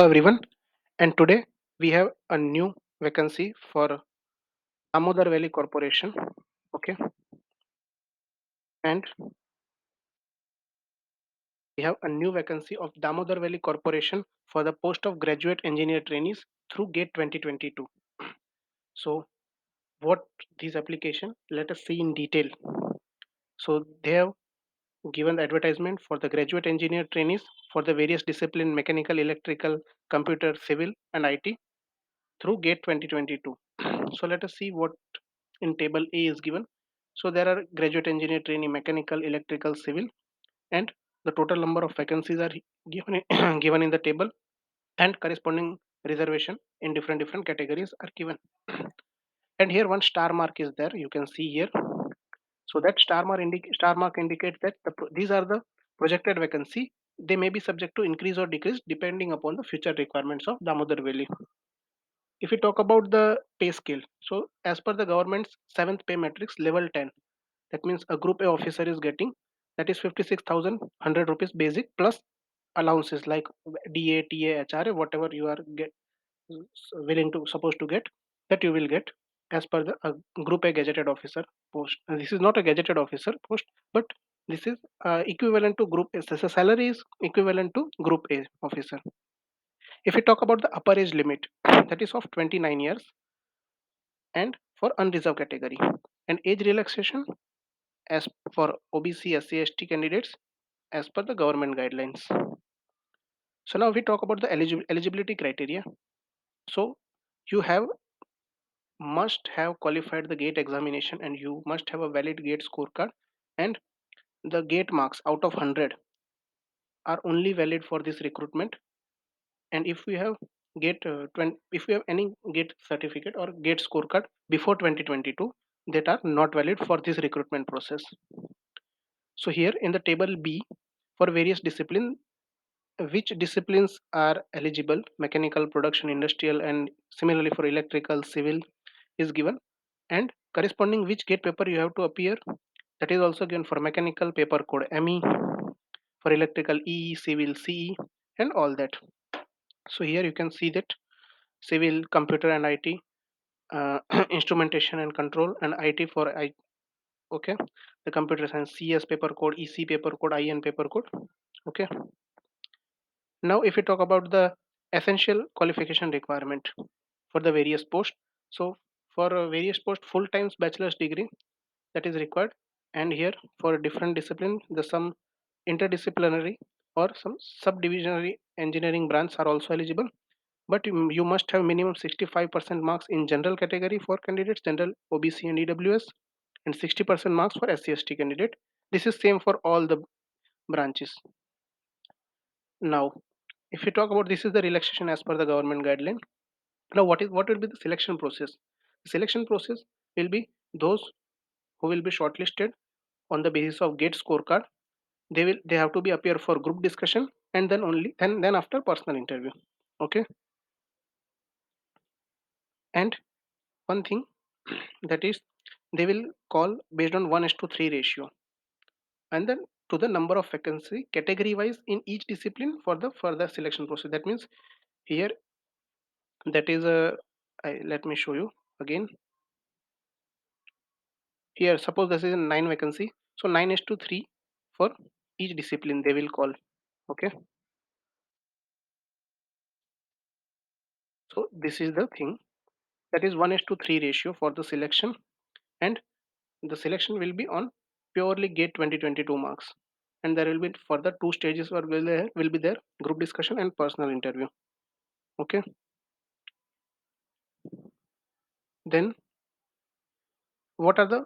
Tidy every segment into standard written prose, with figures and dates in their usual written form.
Everyone, and today we have a new vacancy for Damodar Valley Corporation. Okay, and we have a new vacancy of Damodar Valley Corporation for the post of graduate engineer trainees through GATE 2022. So, what this application? Let us see in detail. So, they have given the advertisement for the graduate engineer trainees for the various discipline mechanical, electrical, computer, civil, and IT through GATE 2022. So let us see what in table A is given. So there are graduate engineer trainee mechanical, electrical, civil, and the total number of vacancies are given given in the table, and corresponding reservation in different categories are given. And here one star mark is there. You can see here. So that star mark indicates that these are the projected vacancy. They may be subject to increase or decrease depending upon the future requirements of Damodar Valley. If we talk about the pay scale, so as per the government's seventh pay matrix, level 10, that means a group A officer is getting that is 56,100 rupees basic plus allowances like DA, TA, HRA, whatever you are willing to supposed to get, that you will get as per the group A gazetted officer post. And this is not a gazetted officer post, but this is equivalent to group A. So the salary is equivalent to group A officer. If we talk about the upper age limit, that is of 29 years and for unreserved category, and age relaxation as for OBC, SC, ST candidates as per the government guidelines. So now we talk about the eligibility criteria. So you have must have qualified the GATE examination and you must have a valid GATE scorecard, and the GATE marks out of 100 are only valid for this recruitment. And if we have if we have any GATE certificate or GATE scorecard before 2022, that are not valid for this recruitment process. So here in the table B, for various disciplines, which disciplines are eligible, mechanical, production, industrial, and similarly for electrical, civil is given, and corresponding which gate paper you have to appear, that is also given for mechanical paper code ME, for electrical EE, civil CE, and all that. So here you can see that civil, computer and IT, instrumentation and control, and IT for okay, the computer science CS paper code, EC paper code, IN paper code. Okay, now if we talk about the essential qualification requirement for the various posts, so for various posts full times bachelor's degree that is required, and here for different discipline the some interdisciplinary or some subdivisionary engineering branches are also eligible, but you must have minimum 65% marks in general category for candidates, general, OBC and EWS, and 60% marks for SC/ST candidate. This is same for all the branches. Now, if you talk about, this is the relaxation as per the government guideline. Now, what will be the selection process? The selection process will be those who will be shortlisted on the basis of GATE scorecard. They have to be appear for group discussion, and then only then after personal interview. Okay, and one thing that is they will call based on 1:3 ratio, and then to the number of vacancy category wise in each discipline for the further selection process. That means here that is a let me show you again. Here suppose this is a 9 vacancy, so 9:3 for each discipline they will call. Okay, so this is the thing, that is 1:3 ratio for the selection, and the selection will be on purely GATE 2022 marks, and there will be further two stages where will be there, group discussion and personal interview. Okay, then what are the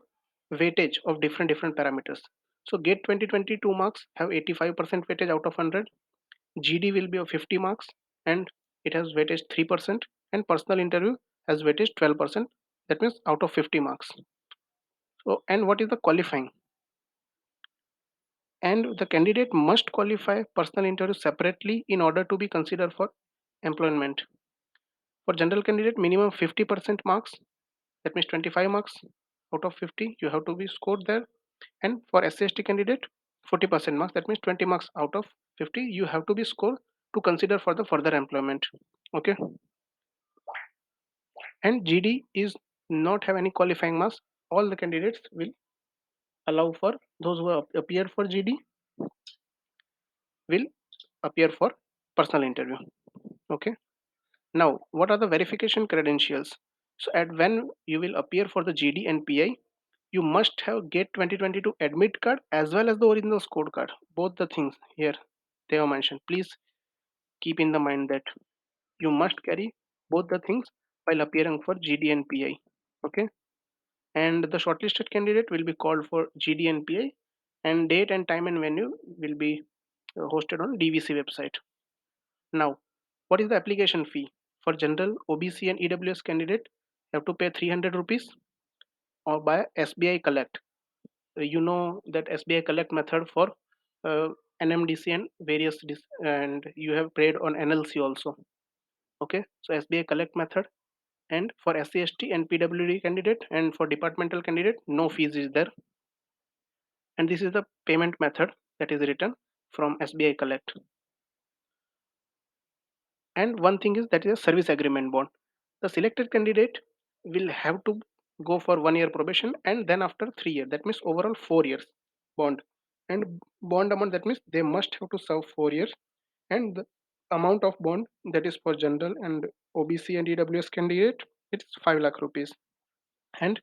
weightage of different parameters? So GATE 2022 marks have 85% weightage out of 100, GD will be of 50 marks and it has weightage 3%, and personal interview has weightage 12%, that means out of 50 marks. So, and what is the qualifying? And the candidate must qualify personal interview separately in order to be considered for employment. For general candidate, minimum 50% marks, that means 25 marks out of 50 you have to be scored there, and for SC/ST candidate 40% marks, that means 20 marks out of 50 you have to be scored to consider for the further employment. Okay, and GD is not have any qualifying marks. All the candidates will allow for those who appear for GD will appear for personal interview. Okay, now what are the verification credentials? So at when you will appear for the GD and PI, you must have GATE 2022 admit card as well as the original scorecard. Both the things here they are mentioned. Please keep in the mind that you must carry both the things while appearing for GD and PI. Okay, and the shortlisted candidate will be called for GD and PI, and date and time and venue will be hosted on DVC website. Now, what is the application fee? For general, OBC and EWS candidate, you have to pay 300 rupees or by SBI Collect. You know that SBI Collect method for uh, NMDC and various and you have paid on NLC also. Okay, so SBI Collect method, and for SC ST and PWD candidate and for departmental candidate no fees is there, and this is the payment method that is written from SBI Collect. And one thing is that is a service agreement bond. The selected candidate will have to go for 1 year probation and then after 3 years, that means overall 4 years bond. And bond amount, that means they must have to serve 4 years, and the amount of bond that is for general and OBC and EWS candidate it's 5 lakh rupees, and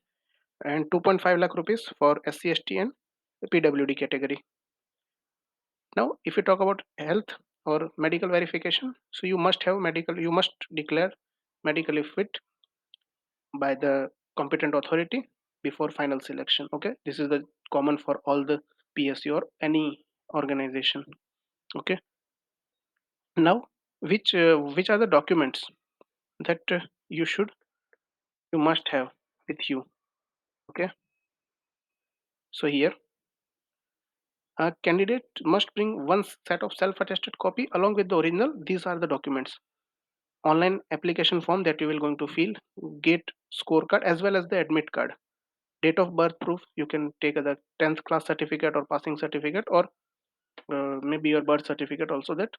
2.5 lakh rupees for SC ST and PWD category. Now, if you talk about health or medical verification, so you must have medical, you must declare medically fit by the competent authority before final selection. Okay, this is the common for all the PSU or any organization. Okay, now which are the documents that you must have with you? Okay, so here a candidate must bring one set of self-attested copy along with the original. These are the documents: online application form that you will going to fill, gate scorecard as well as the admit card, date of birth proof. You can take the 10th class certificate or passing certificate, or maybe your birth certificate also that,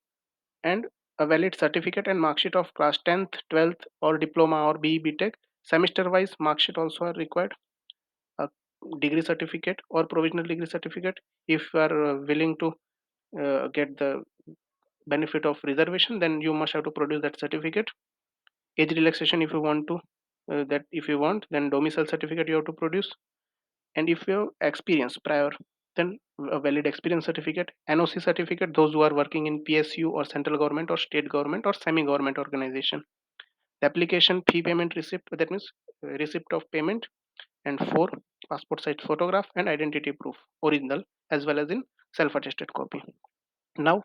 and a valid certificate and mark sheet of class 10th, 12th or diploma or BE BTech. Semester wise mark sheet also are required, a degree certificate or provisional degree certificate if you are willing to get the benefit of reservation, then you must have to produce that certificate. Age relaxation if you want to, that if you want, then domicile certificate you have to produce. And if you have experience prior, then a valid experience certificate, NOC certificate, those who are working in PSU or central government or state government or semi government organization. The application fee payment receipt, that means receipt of payment, and 4 passport size photograph and identity proof original as well as in self attested copy. Now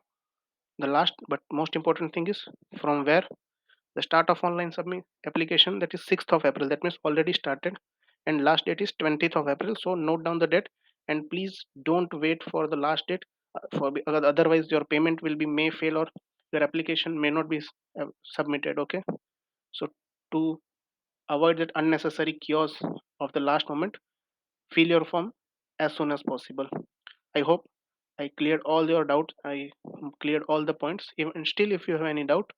the last but most important thing is from where the start of online submit application, that is 6th of April, that means already started, and last date is 20th of April. So note down the date, and please don't wait for the last date, for otherwise your payment will be may fail or your application may not be submitted. Okay, so to avoid that unnecessary chaos of the last moment, fill your form as soon as possible. I hope I cleared all your doubts. I cleared all the points. Even still, if you have any doubt,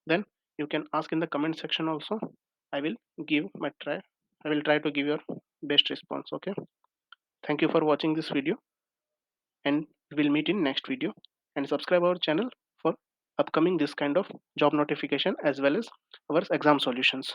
then you can ask in the comment section also. I will give my try. I will try to give your best response. Okay. Thank you for watching this video, and we'll meet in next video. And subscribe our channel for upcoming this kind of job notification as well as our exam solutions.